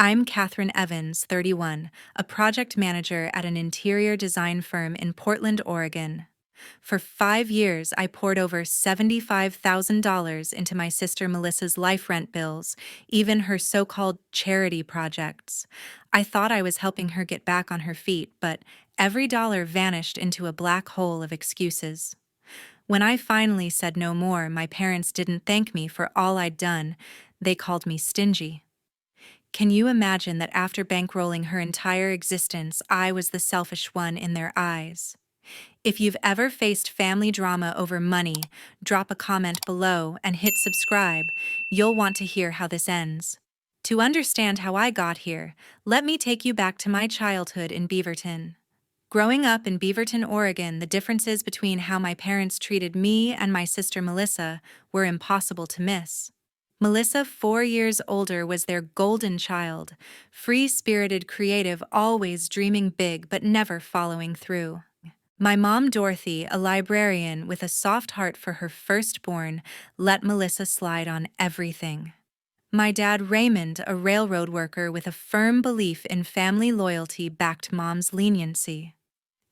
I'm Katherine Evans, 31, a project manager at an interior design firm in Portland, Oregon. For 5 years, I poured over $75,000 into my sister Melissa's life rent bills, even her so-called charity projects. I thought I was helping her get back on her feet, but every dollar vanished into a black hole of excuses. When I finally said no more, my parents didn't thank me for all I'd done. They called me stingy. Can you imagine that after bankrolling her entire existence, I was the selfish one in their eyes? If you've ever faced family drama over money, drop a comment below and hit subscribe. You'll want to hear how this ends. To understand how I got here, let me take you back to my childhood in Beaverton. Growing up in Beaverton, Oregon, the differences between how my parents treated me and my sister Melissa were impossible to miss. Melissa, 4 years older, was their golden child, free-spirited, creative, always dreaming big but never following through. My mom, Dorothy, a librarian with a soft heart for her firstborn, let Melissa slide on everything. My dad, Raymond, a railroad worker with a firm belief in family loyalty, backed mom's leniency.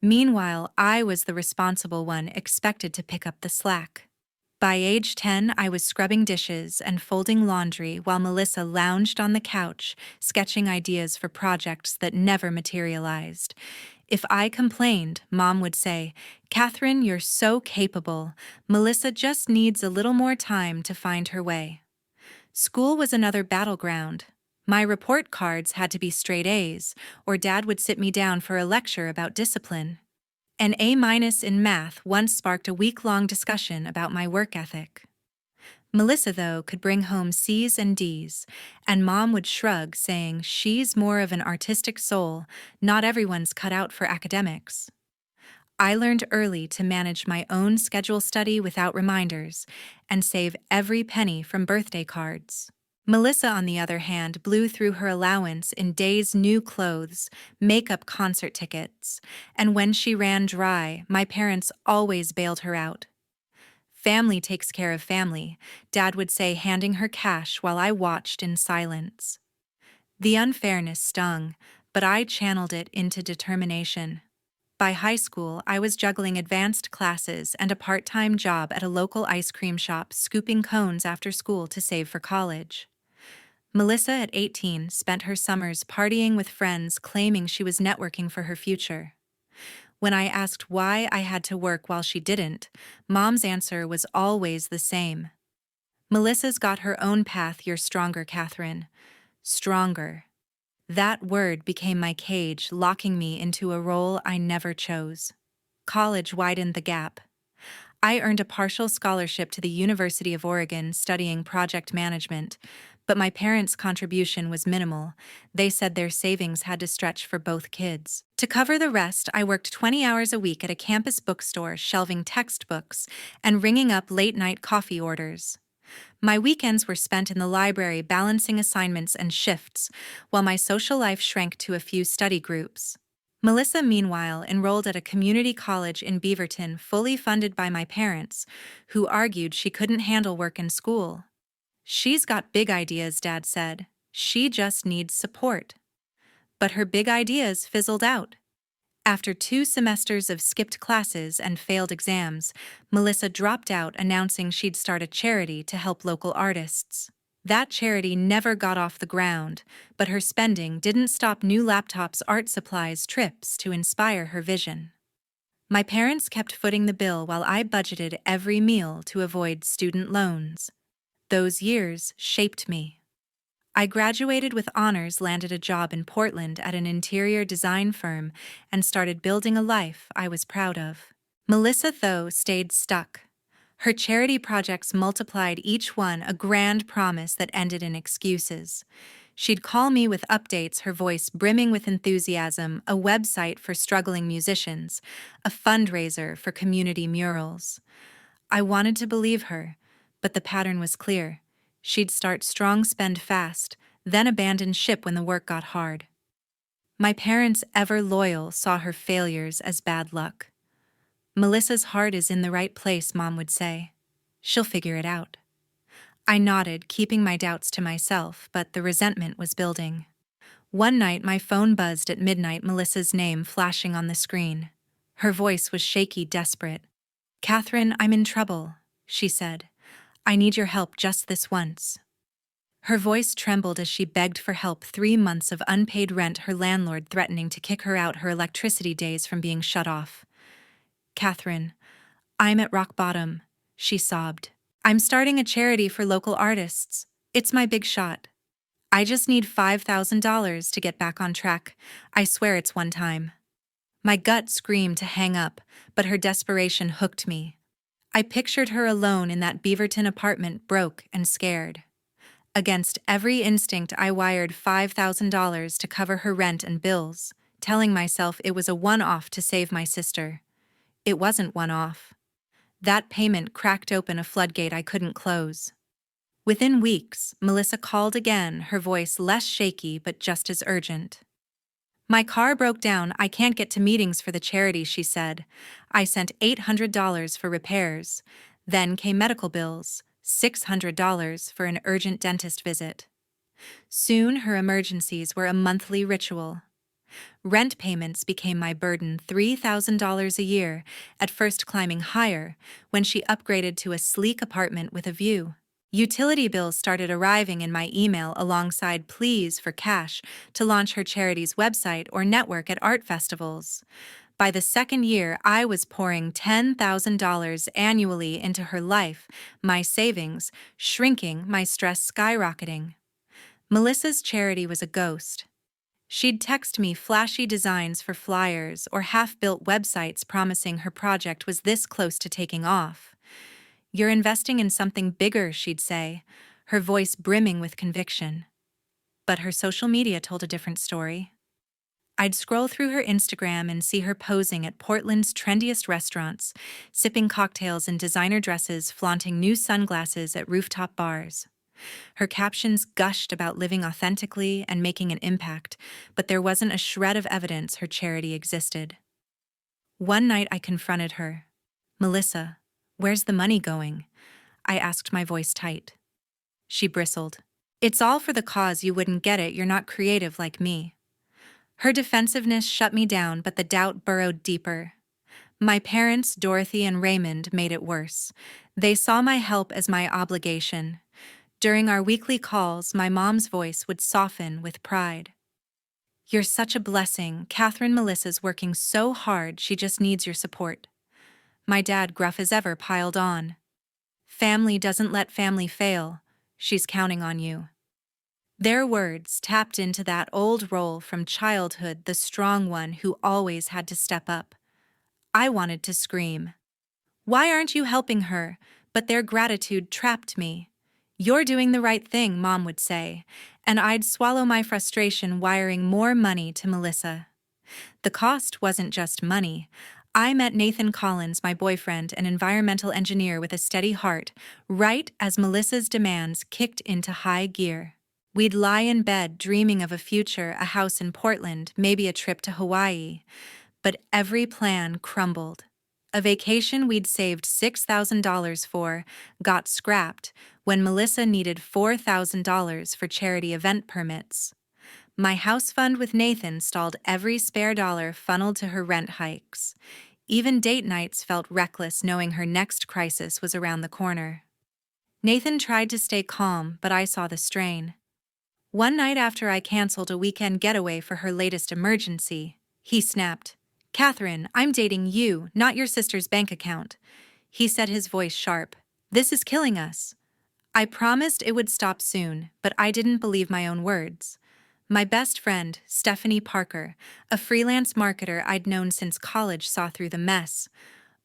Meanwhile, I was the responsible one, expected to pick up the slack. By age 10, I was scrubbing dishes and folding laundry while Melissa lounged on the couch, sketching ideas for projects that never materialized. If I complained, Mom would say, "Catherine, you're so capable. Melissa just needs a little more time to find her way." School was another battleground. My report cards had to be straight A's, or Dad would sit me down for a lecture about discipline. An A- in math once sparked a week-long discussion about my work ethic. Melissa, though, could bring home C's and D's, and Mom would shrug, saying she's more of an artistic soul, not everyone's cut out for academics. I learned early to manage my own schedule, study without reminders, and save every penny from birthday cards. Melissa, on the other hand, blew through her allowance in Day's new clothes, makeup, concert tickets, and when she ran dry, my parents always bailed her out. "Family takes care of family," Dad would say, handing her cash while I watched in silence. The unfairness stung, but I channeled it into determination. By high school, I was juggling advanced classes and a part-time job at a local ice cream shop, scooping cones after school to save for college. Melissa, at 18, spent her summers partying with friends, claiming she was networking for her future. When I asked why I had to work while she didn't, Mom's answer was always the same. "Melissa's got her own path, you're stronger, Catherine." Stronger. That word became my cage, locking me into a role I never chose. College widened the gap. I earned a partial scholarship to the University of Oregon studying project management, but my parents' contribution was minimal. They said their savings had to stretch for both kids. To cover the rest, I worked 20 hours a week at a campus bookstore, shelving textbooks and ringing up late-night coffee orders. My weekends were spent in the library balancing assignments and shifts, while my social life shrank to a few study groups. Melissa, meanwhile, enrolled at a community college in Beaverton, fully funded by my parents, who argued she couldn't handle work and school. "She's got big ideas," Dad said. "She just needs support." But her big ideas fizzled out. After 2 semesters of skipped classes and failed exams, Melissa dropped out, announcing she'd start a charity to help local artists. That charity never got off the ground, but her spending didn't stop: new laptops, art supplies, trips to inspire her vision. My parents kept footing the bill while I budgeted every meal to avoid student loans. Those years shaped me. I graduated with honors, landed a job in Portland at an interior design firm, and started building a life I was proud of. Melissa, though, stayed stuck. Her charity projects multiplied, each one a grand promise that ended in excuses. She'd call me with updates, her voice brimming with enthusiasm: a website for struggling musicians, a fundraiser for community murals. I wanted to believe her, but the pattern was clear. She'd start strong, spend fast, then abandon ship when the work got hard. My parents, ever loyal, saw her failures as bad luck. "Melissa's heart is in the right place," Mom would say. "She'll figure it out." I nodded, keeping my doubts to myself, but the resentment was building. One night, my phone buzzed at midnight, Melissa's name flashing on the screen. Her voice was shaky, desperate. "Catherine, I'm in trouble," she said. "I need your help just this once." Her voice trembled as she begged for help. 3 months of unpaid rent, her landlord threatening to kick her out, her electricity days from being shut off. "Catherine, I'm at rock bottom," she sobbed. "I'm starting a charity for local artists. It's my big shot. I just need $5,000 to get back on track. I swear it's one time." My gut screamed to hang up, but her desperation hooked me. I pictured her alone in that Beaverton apartment, broke and scared. Against every instinct, I wired $5,000 to cover her rent and bills, telling myself it was a one-off to save my sister. It wasn't one-off. That payment cracked open a floodgate I couldn't close. Within weeks, Melissa called again, her voice less shaky but just as urgent. "My car broke down. I can't get to meetings for the charity," she said. I sent $800 for repairs. Then came medical bills, $600 for an urgent dentist visit. Soon her emergencies were a monthly ritual. Rent payments became my burden, $3,000 a year, at first climbing higher when she upgraded to a sleek apartment with a view. Utility bills started arriving in my email alongside pleas for cash to launch her charity's website or network at art festivals. By the second year, I was pouring $10,000 annually into her life, my savings shrinking, my stress skyrocketing. Melissa's charity was a ghost. She'd text me flashy designs for flyers or half-built websites promising her project was this close to taking off. "You're investing in something bigger," she'd say, her voice brimming with conviction. But her social media told a different story. I'd scroll through her Instagram and see her posing at Portland's trendiest restaurants, sipping cocktails in designer dresses, flaunting new sunglasses at rooftop bars. Her captions gushed about living authentically and making an impact, but there wasn't a shred of evidence her charity existed. One night I confronted her. "Melissa, where's the money going?" I asked, my voice tight. She bristled. "It's all for the cause. You wouldn't get it. You're not creative like me." Her defensiveness shut me down, but the doubt burrowed deeper. My parents, Dorothy and Raymond, made it worse. They saw my help as my obligation. During our weekly calls, my mom's voice would soften with pride. "You're such a blessing. Catherine, Melissa's working so hard, she just needs your support." My dad, gruff as ever, piled on. "Family doesn't let family fail. She's counting on you." Their words tapped into that old role from childhood, the strong one who always had to step up. I wanted to scream. "Why aren't you helping her?" But their gratitude trapped me. "You're doing the right thing," Mom would say, and I'd swallow my frustration, wiring more money to Melissa. The cost wasn't just money. I met Nathan Collins, my boyfriend, an environmental engineer with a steady heart, right as Melissa's demands kicked into high gear. We'd lie in bed dreaming of a future, a house in Portland, maybe a trip to Hawaii. But every plan crumbled. A vacation we'd saved $6,000 for got scrapped when Melissa needed $4,000 for charity event permits. My house fund with Nathan stalled, every spare dollar funneled to her rent hikes. Even date nights felt reckless, knowing her next crisis was around the corner. Nathan tried to stay calm, but I saw the strain. One night after I canceled a weekend getaway for her latest emergency, he snapped, "Catherine, I'm dating you, not your sister's bank account." He said, his voice sharp. "This is killing us." I promised it would stop soon, but I didn't believe my own words. My best friend, Stephanie Parker, a freelance marketer I'd known since college, saw through the mess.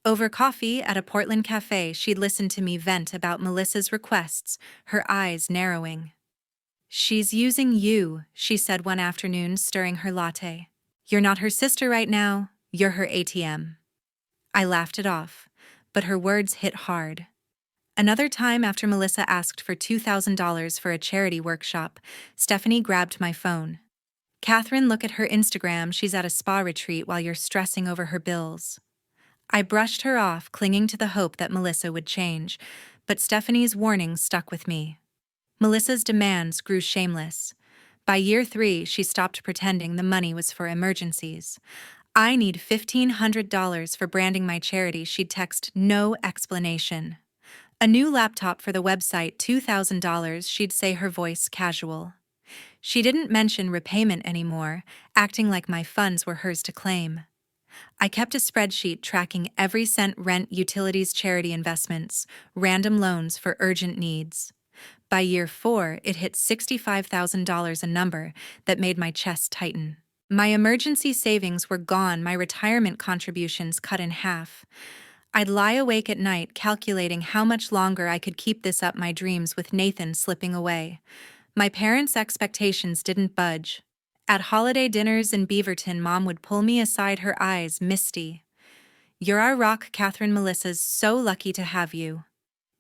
Over coffee at a Portland cafe, she'd listened to me vent about Melissa's requests, her eyes narrowing. "She's using you," she said one afternoon, stirring her latte. "You're not her sister right now, you're her ATM." I laughed it off, but her words hit hard. Another time, after Melissa asked for $2,000 for a charity workshop, Stephanie grabbed my phone. "Catherine, look at her Instagram. She's at a spa retreat while you're stressing over her bills." I brushed her off, clinging to the hope that Melissa would change, but Stephanie's warning stuck with me. Melissa's demands grew shameless. By year 3, she stopped pretending the money was for emergencies. I need $1,500 for branding my charity, she'd text no explanation. A new laptop for the website, $2,000, she'd say, her voice casual. She didn't mention repayment anymore, acting like my funds were hers to claim. I kept a spreadsheet tracking every cent: rent, utilities, charity investments, random loans for urgent needs. By year 4, it hit $65,000, a number that made my chest tighten. My emergency savings were gone, my retirement contributions cut in half. I'd lie awake at night calculating how much longer I could keep this up, my dreams with Nathan slipping away. My parents' expectations didn't budge. At holiday dinners in Beaverton, Mom would pull me aside, her eyes misty. "You're our rock, Catherine. Melissa's so lucky to have you."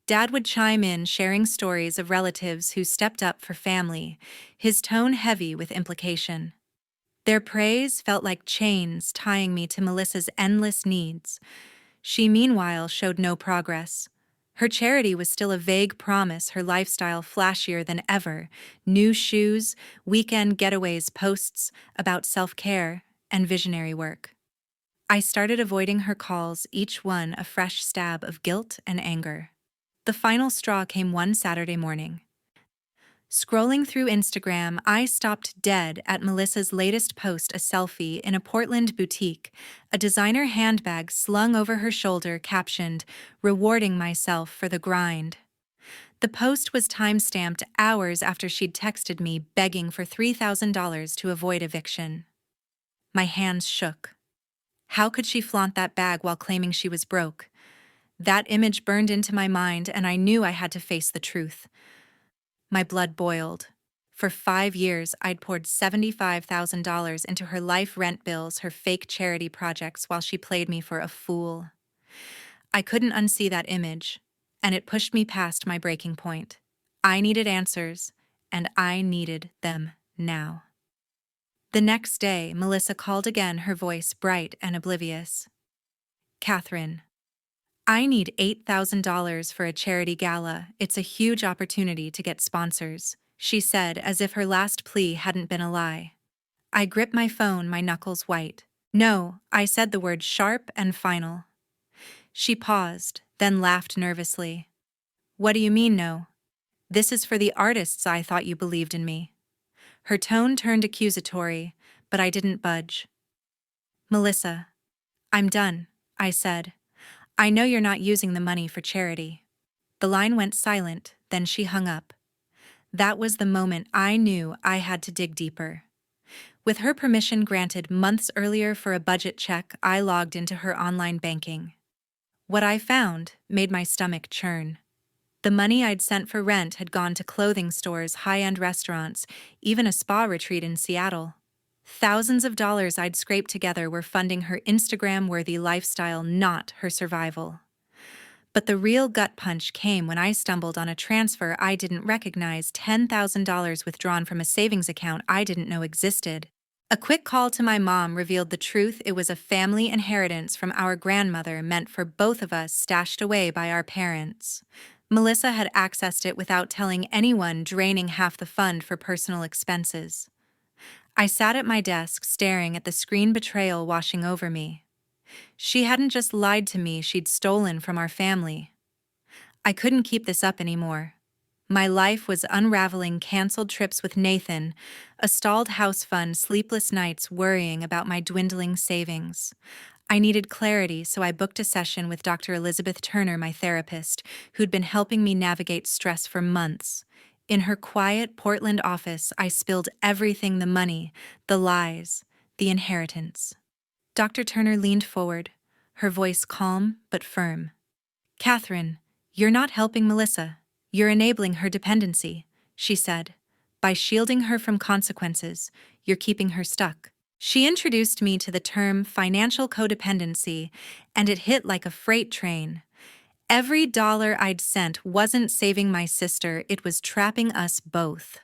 Dad would chime in, sharing stories of relatives who stepped up for family, his tone heavy with implication. Their praise felt like chains tying me to Melissa's endless needs. She, meanwhile, showed no progress. Her charity was still a vague promise, her lifestyle flashier than ever: new shoes, weekend getaways, posts about self-care and visionary work. I started avoiding her calls, each one a fresh stab of guilt and anger. The final straw came one Saturday morning. Scrolling through Instagram, I stopped dead at Melissa's latest post, a selfie in a Portland boutique, a designer handbag slung over her shoulder, captioned, "Rewarding myself for the grind." The post was time-stamped hours after she'd texted me begging for $3,000 to avoid eviction. My hands shook. How could she flaunt that bag while claiming she was broke? That image burned into my mind, and I knew I had to face the truth. My blood boiled. For 5 years, I'd poured $75,000 into her life, rent bills, her fake charity projects, while she played me for a fool. I couldn't unsee that image, and it pushed me past my breaking point. I needed answers, and I needed them now. The next day, Melissa called again, her voice bright and oblivious. "Catherine, I need $8,000 for a charity gala. It's a huge opportunity to get sponsors," she said, as if her last plea hadn't been a lie. I gripped my phone, my knuckles white. "No," I said, the word sharp and final. She paused, then laughed nervously. "What do you mean, no? This is for the artists. I thought you believed in me." Her tone turned accusatory, but I didn't budge. "Melissa, I'm done," I said. "I know you're not using the money for charity." The line went silent, then she hung up. That was the moment I knew I had to dig deeper. With her permission granted months earlier for a budget check, I logged into her online banking. What I found made my stomach churn. The money I'd sent for rent had gone to clothing stores, high-end restaurants, even a spa retreat in Seattle. Thousands of dollars I'd scraped together were funding her Instagram-worthy lifestyle, not her survival. But the real gut punch came when I stumbled on a transfer I didn't recognize: $10,000 withdrawn from a savings account I didn't know existed. A quick call to my mom revealed the truth. It was a family inheritance from our grandmother, meant for both of us, stashed away by our parents. Melissa had accessed it without telling anyone, draining half the fund for personal expenses. I sat at my desk, staring at the screen, betrayal washing over me. She hadn't just lied to me, she'd stolen from our family. I couldn't keep this up anymore. My life was unraveling: canceled trips with Nathan, a stalled house fund, sleepless nights worrying about my dwindling savings. I needed clarity, so I booked a session with Dr. Elizabeth Turner, my therapist, who'd been helping me navigate stress for months. In her quiet Portland office, I spilled everything: the money, the lies, the inheritance. Dr. Turner leaned forward, her voice calm but firm. "Catherine, you're not helping Melissa. You're enabling her dependency," she said. "By shielding her from consequences, you're keeping her stuck." She introduced me to the term financial codependency, and it hit like a freight train. Every dollar I'd sent wasn't saving my sister, it was trapping us both.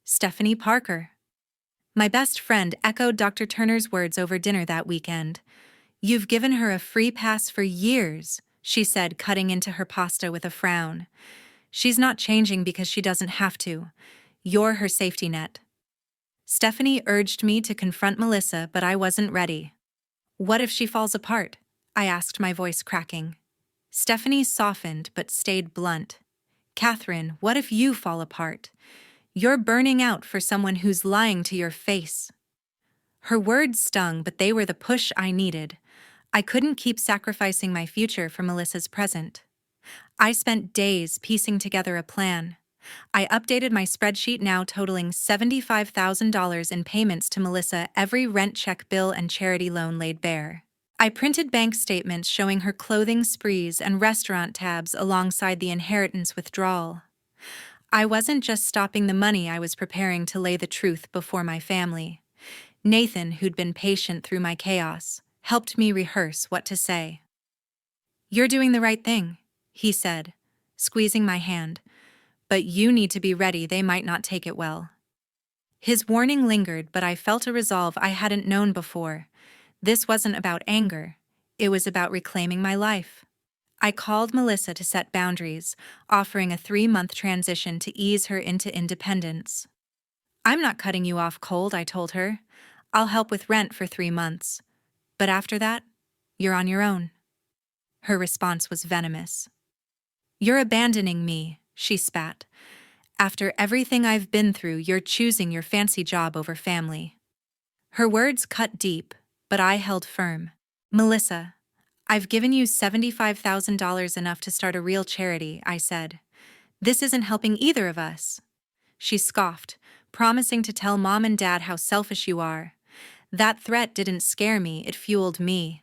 Stephanie Parker. My best friend echoed Dr. Turner's words over dinner that weekend. "You've given her a free pass for years," she said, cutting into her pasta with a frown. "She's not changing because she doesn't have to. You're her safety net." Stephanie urged me to confront Melissa, but I wasn't ready. What if she falls apart? I asked, my voice cracking. Stephanie softened but stayed blunt. Catherine, what if you fall apart? You're burning out for someone who's lying to your face. Her words stung, but they were the push I needed. I couldn't keep sacrificing my future for Melissa's present. I spent days piecing together a plan. I updated my spreadsheet, now totaling $75,000 in payments to Melissa, every rent check, bill, and charity loan laid bare. I printed bank statements showing her clothing sprees and restaurant tabs alongside the inheritance withdrawal. I wasn't just stopping the money, I was preparing to lay the truth before my family. Nathan, who'd been patient through my chaos, helped me rehearse what to say. "You're doing the right thing," he said, squeezing my hand. "But you need to be ready, they might not take it well." His warning lingered, but I felt a resolve I hadn't known before. This wasn't about anger. It was about reclaiming my life. I called Melissa to set boundaries, offering a 3-month transition to ease her into independence. "I'm not cutting you off cold," I told her. "I'll help with rent for 3 months. But after that, you're on your own." Her response was venomous. "You're abandoning me," she spat. "After everything I've been through, you're choosing your fancy job over family." Her words cut deep, but I held firm. "Melissa, I've given you $75,000, enough to start a real charity," I said. "This isn't helping either of us." She scoffed, promising to tell Mom and Dad how selfish you are. That threat didn't scare me, it fueled me.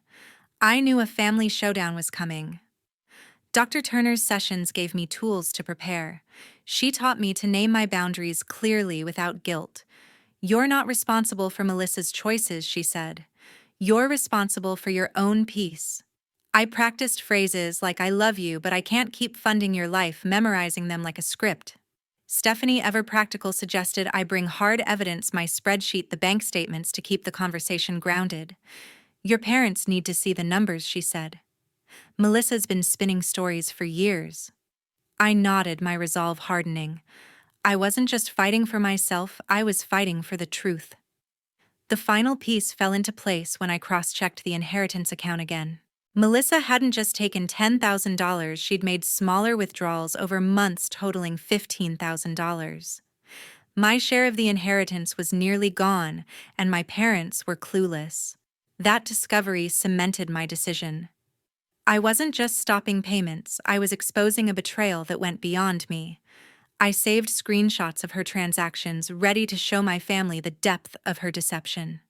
I knew a family showdown was coming. Dr. Turner's sessions gave me tools to prepare. She taught me to name my boundaries clearly without guilt. "You're not responsible for Melissa's choices," she said. "You're responsible for your own peace." I practiced phrases like "I love you, but I can't keep funding your life," memorizing them like a script. Stephanie, ever practical, suggested I bring hard evidence, my spreadsheet, the bank statements, to keep the conversation grounded. "Your parents need to see the numbers," she said. "Melissa's been spinning stories for years." I nodded, my resolve hardening. I wasn't just fighting for myself, I was fighting for the truth. The final piece fell into place when I cross-checked the inheritance account again. Melissa hadn't just taken $10,000, she'd made smaller withdrawals over months totaling $15,000. My share of the inheritance was nearly gone, and my parents were clueless. That discovery cemented my decision. I wasn't just stopping payments, I was exposing a betrayal that went beyond me. I saved screenshots of her transactions, ready to show my family the depth of her deception.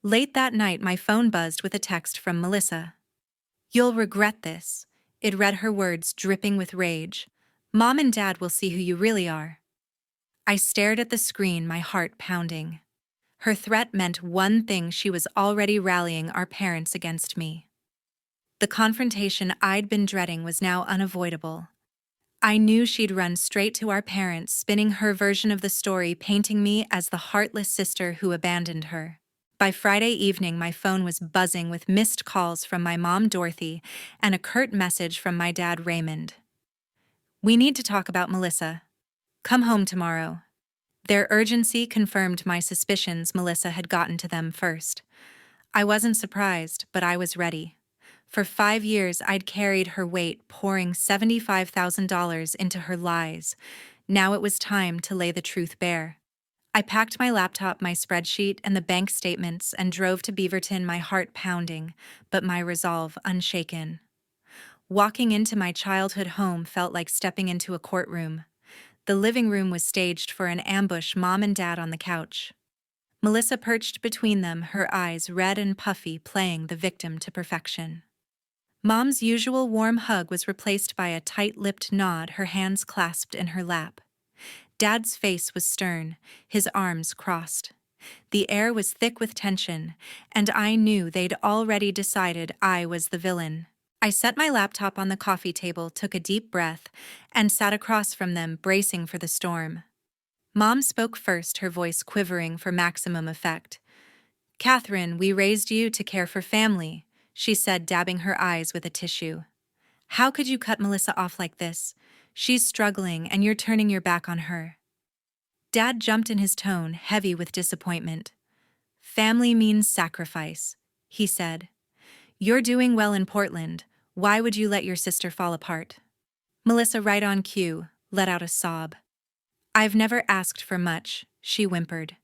Late that night, my phone buzzed with a text from Melissa. "You'll regret this." It read, her words dripping with rage. "Mom and Dad will see who you really are." I stared at the screen, my heart pounding. Her threat meant one thing: she was already rallying our parents against me. The confrontation I'd been dreading was now unavoidable. I knew she'd run straight to our parents, spinning her version of the story, painting me as the heartless sister who abandoned her. By Friday evening, my phone was buzzing with missed calls from my mom, Dorothy, and a curt message from my dad, Raymond. "We need to talk about Melissa. Come home tomorrow." Their urgency confirmed my suspicions: Melissa had gotten to them first. I wasn't surprised, but I was ready. For 5 years, I'd carried her weight, pouring $75,000 into her lies. Now it was time to lay the truth bare. I packed my laptop, my spreadsheet, and the bank statements and drove to Beaverton, my heart pounding, but my resolve unshaken. Walking into my childhood home felt like stepping into a courtroom. The living room was staged for an ambush: Mom and Dad on the couch. Melissa perched between them, her eyes red and puffy, playing the victim to perfection. Mom's usual warm hug was replaced by a tight-lipped nod, her hands clasped in her lap. Dad's face was stern, his arms crossed. The air was thick with tension, and I knew they'd already decided I was the villain. I set my laptop on the coffee table, took a deep breath, and sat across from them, bracing for the storm. Mom spoke first, her voice quivering for maximum effect. "Catherine, we raised you to care for family," she said, dabbing her eyes with a tissue. "How could you cut Melissa off like this? She's struggling, and you're turning your back on her." Dad jumped in his tone, heavy with disappointment. Family means sacrifice, he said. You're doing well in Portland. Why would you let your sister fall apart? Melissa, right on cue, let out a sob. I've never asked for much, she whimpered.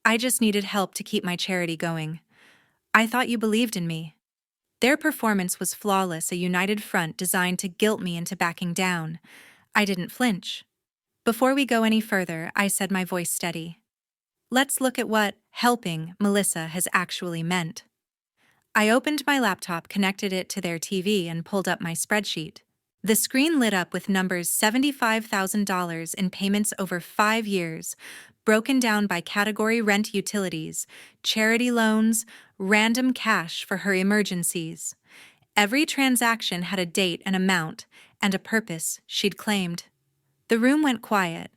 I just needed help to keep my charity going. I thought you believed in me. Their performance was flawless, a united front designed to guilt me into backing down. I didn't flinch. Before we go any further, I said, my voice steady. Let's look at what helping Melissa has actually meant. I opened my laptop, connected it to their TV, and pulled up my spreadsheet. The screen lit up with numbers: $75,000 in payments over 5 years, broken down by category: rent, utilities, charity loans, random cash for her emergencies. Every transaction had a date, an amount, and a purpose, she'd claimed. The room went quiet,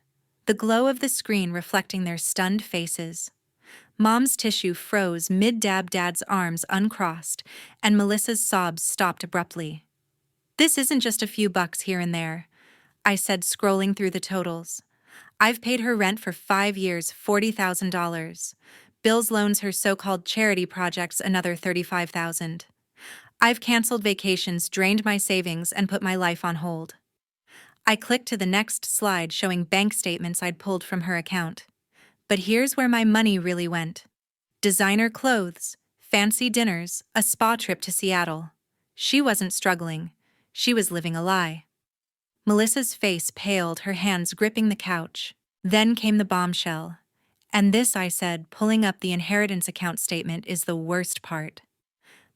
the glow of the screen reflecting their stunned faces. Mom's tissue froze mid-dab, Dad's arms uncrossed, and Melissa's sobs stopped abruptly. This isn't just a few bucks here and there, I said, scrolling through the totals. I've paid her rent for 5 years, $40,000. Bills, loans, her so-called charity projects, another $35,000. I've canceled vacations, drained my savings, and put my life on hold. I clicked to the next slide, showing bank statements I'd pulled from her account. But here's where my money really went. Designer clothes, fancy dinners, a spa trip to Seattle. She wasn't struggling. She was living a lie. Melissa's face paled, her hands gripping the couch. Then came the bombshell. And this, I said, pulling up the inheritance account statement, is the worst part.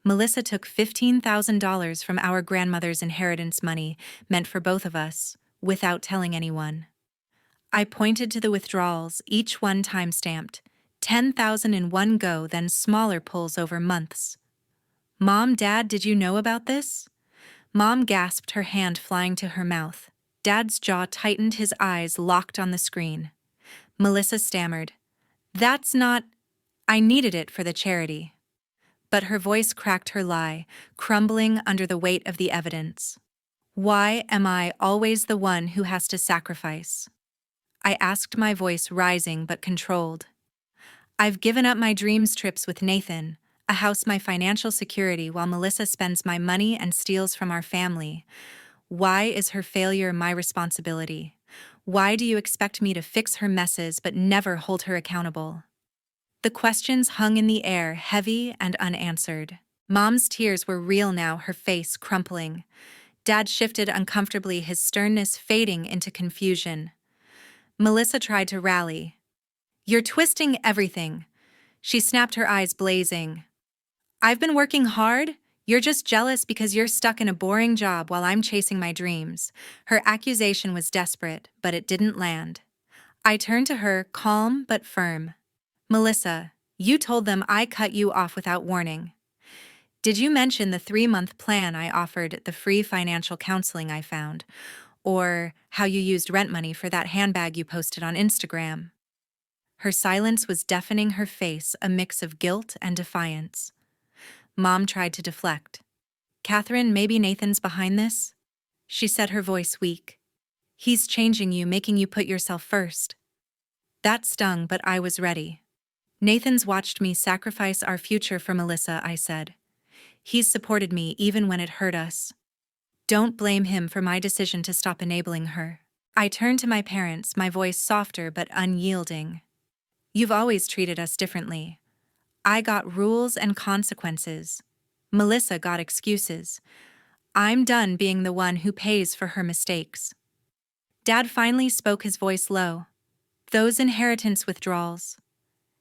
Melissa took $15,000 from our grandmother's inheritance money, meant for both of us, without telling anyone. I pointed to the withdrawals, each one time-stamped, $10,000 in one go, then smaller pulls over months. Mom, Dad, did you know about this? Mom gasped, her hand flying to her mouth. Dad's jaw tightened, his eyes locked on the screen. Melissa stammered, That's not... I needed it for the charity. But her voice cracked her lie, crumbling under the weight of the evidence. Why am I always the one who has to sacrifice? I asked, my voice rising but controlled. I've given up my dreams, trips with Nathan, a house, my financial security, while Melissa spends my money and steals from our family. Why is her failure my responsibility? Why do you expect me to fix her messes but never hold her accountable? The questions hung in the air, heavy and unanswered. Mom's tears were real now, her face crumpling. Dad shifted uncomfortably, his sternness fading into confusion. Melissa tried to rally. You're twisting everything. She snapped, her eyes blazing. I've been working hard. You're just jealous because you're stuck in a boring job while I'm chasing my dreams. Her accusation was desperate, but it didn't land. I turned to her, calm but firm. Melissa, you told them I cut you off without warning. Did you mention the 3-month plan I offered, the free financial counseling I found, or how you used rent money for that handbag you posted on Instagram? Her silence was deafening, her face a mix of guilt and defiance. Mom tried to deflect. Catherine, maybe Nathan's behind this? She said, her voice weak. He's changing you, making you put yourself first. That stung, but I was ready. Nathan's watched me sacrifice our future for Melissa, I said. He's supported me even when it hurt us. Don't blame him for my decision to stop enabling her. I turned to my parents, my voice softer but unyielding. You've always treated us differently. I got rules and consequences. Melissa got excuses. I'm done being the one who pays for her mistakes. Dad finally spoke, his voice low. Those inheritance withdrawals.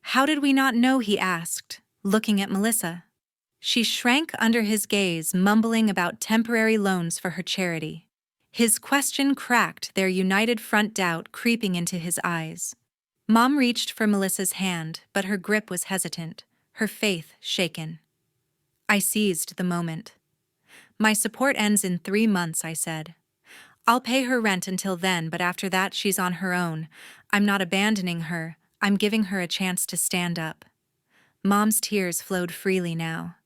How did we not know? He asked, looking at Melissa. She shrank under his gaze, mumbling about temporary loans for her charity. His question cracked, their united front, doubt creeping into his eyes. Mom reached for Melissa's hand, but her grip was hesitant, her faith shaken. I seized the moment. My support ends in 3 months, I said. I'll pay her rent until then, but after that she's on her own. I'm not abandoning her, I'm giving her a chance to stand up. Mom's tears flowed freely now.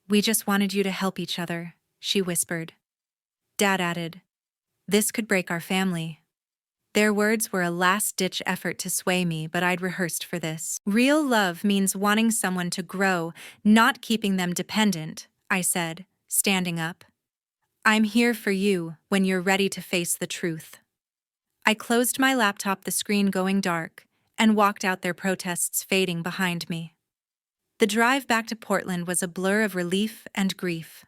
We just wanted you to help each other, she whispered. Dad added, this could break our family. Their words were a last-ditch effort to sway me, but I'd rehearsed for this. Real love means wanting someone to grow, not keeping them dependent, I said, standing up. I'm here for you when you're ready to face the truth. I closed my laptop, the screen going dark, and walked out, their protests fading behind me. The drive back to Portland was a blur of relief and grief.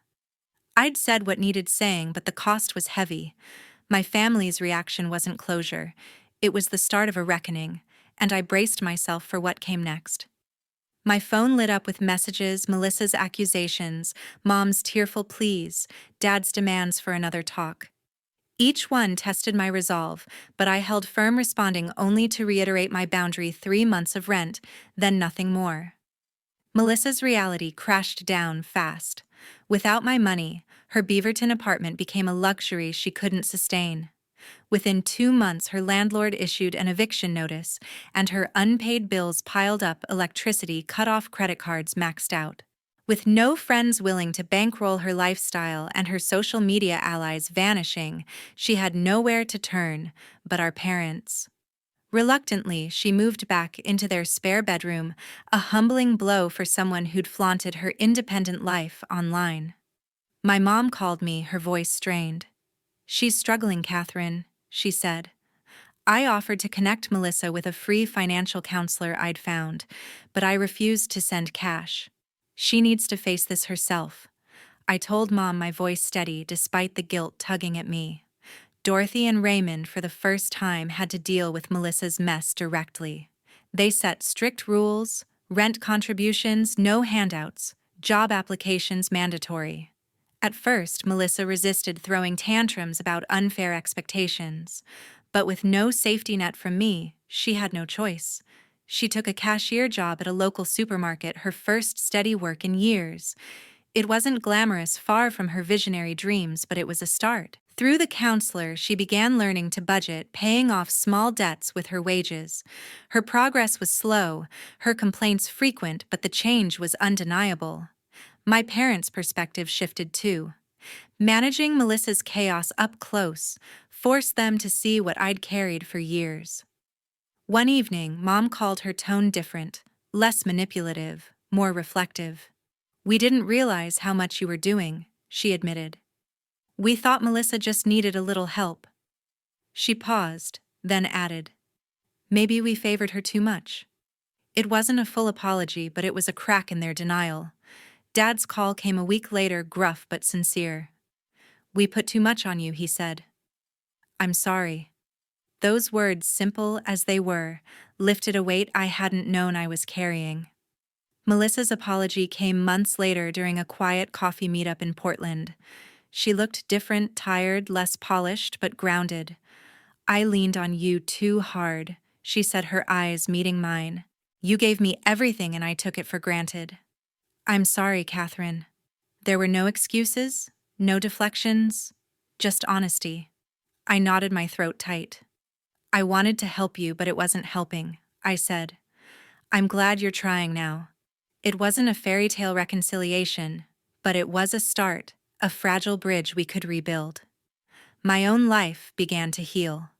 I'd said what needed saying, but the cost was heavy. My family's reaction wasn't closure. It was the start of a reckoning, and I braced myself for what came next. My phone lit up with messages, Melissa's accusations, Mom's tearful pleas, Dad's demands for another talk. Each one tested my resolve, but I held firm, responding only to reiterate my boundary: 3 months of rent, then nothing more. Melissa's reality crashed down fast. Without my money, her Beaverton apartment became a luxury she couldn't sustain. Within 2 months, her landlord issued an eviction notice, and her unpaid bills piled up, electricity cut off, credit cards maxed out. With no friends willing to bankroll her lifestyle and her social media allies vanishing, she had nowhere to turn but our parents. Reluctantly, she moved back into their spare bedroom, a humbling blow for someone who'd flaunted her independent life online. My mom called me, her voice strained. "She's struggling, Catherine," she said. I offered to connect Melissa with a free financial counselor I'd found, but I refused to send cash. "She needs to face this herself," I told Mom, my voice steady despite the guilt tugging at me. Dorothy and Raymond, for the first time, had to deal with Melissa's mess directly. They set strict rules: rent contributions, no handouts, job applications mandatory. At first, Melissa resisted, throwing tantrums about unfair expectations. But with no safety net from me, she had no choice. She took a cashier job at a local supermarket, her first steady work in years. It wasn't glamorous, far from her visionary dreams, but it was a start. Through the counselor, she began learning to budget, paying off small debts with her wages. Her progress was slow, her complaints frequent, but the change was undeniable. My parents' perspective shifted too. Managing Melissa's chaos up close forced them to see what I'd carried for years. One evening, Mom called, her tone different, less manipulative, more reflective. "We didn't realize how much you were doing," she admitted. "We thought Melissa just needed a little help." She paused, then added, "Maybe we favored her too much." It wasn't a full apology, but it was a crack in their denial. Dad's call came a week later, gruff but sincere. "We put too much on you," he said. "I'm sorry." Those words, simple as they were, lifted a weight I hadn't known I was carrying. Melissa's apology came months later during a quiet coffee meetup in Portland. She looked different, tired, less polished, but grounded. "I leaned on you too hard," she said, her eyes meeting mine. "You gave me everything and I took it for granted." "I'm sorry, Catherine." There were no excuses, no deflections, just honesty. I knotted my throat tight. "I wanted to help you, but it wasn't helping," I said. "I'm glad you're trying now." It wasn't a fairy tale reconciliation, but it was a start, a fragile bridge we could rebuild. My own life began to heal.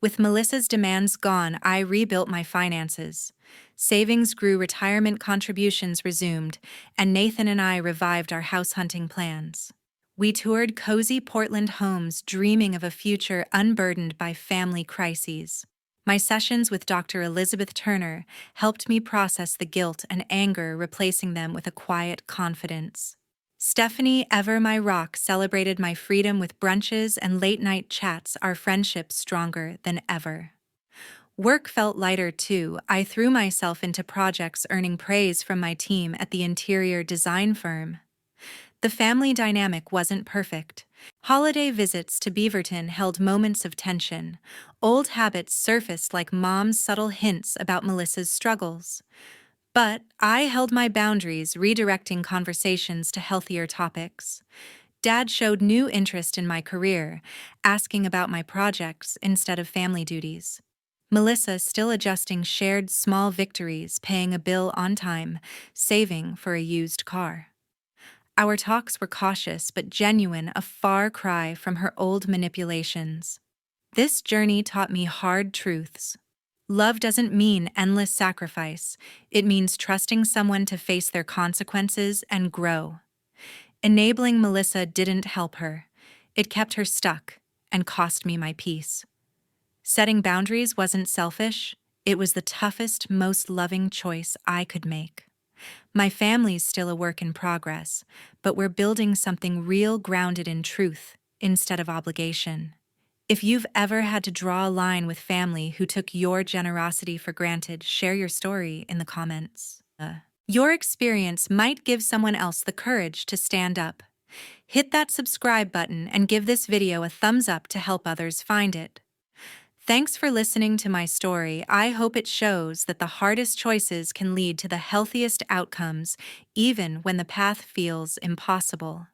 With Melissa's demands gone, I rebuilt my finances. Savings grew, retirement contributions resumed, and Nathan and I revived our house hunting plans. We toured cozy Portland homes, dreaming of a future unburdened by family crises. My sessions with Dr. Elizabeth Turner helped me process the guilt and anger, replacing them with a quiet confidence. Stephanie, ever my rock, celebrated my freedom with brunches and late-night chats, our friendship stronger than ever. Work felt lighter too. I threw myself into projects, earning praise from my team at the interior design firm. The family dynamic wasn't perfect. Holiday visits to Beaverton held moments of tension. Old habits surfaced, like Mom's subtle hints about Melissa's struggles. But I held my boundaries, redirecting conversations to healthier topics. Dad showed new interest in my career, asking about my projects instead of family duties. Melissa still adjusting, shared small victories, paying a bill on time, saving for a used car. Our talks were cautious but genuine, a far cry from her old manipulations. This journey taught me hard truths. Love doesn't mean endless sacrifice, it means trusting someone to face their consequences and grow. Enabling Melissa didn't help her, it kept her stuck and cost me my peace. Setting boundaries wasn't selfish, it was the toughest, most loving choice I could make. My family's still a work in progress, but we're building something real grounded in truth instead of obligation. If you've ever had to draw a line with family who took your generosity for granted, share your story in the comments. Your experience might give someone else the courage to stand up. Hit that subscribe button and give this video a thumbs up to help others find it. Thanks for listening to my story. I hope it shows that the hardest choices can lead to the healthiest outcomes, even when the path feels impossible.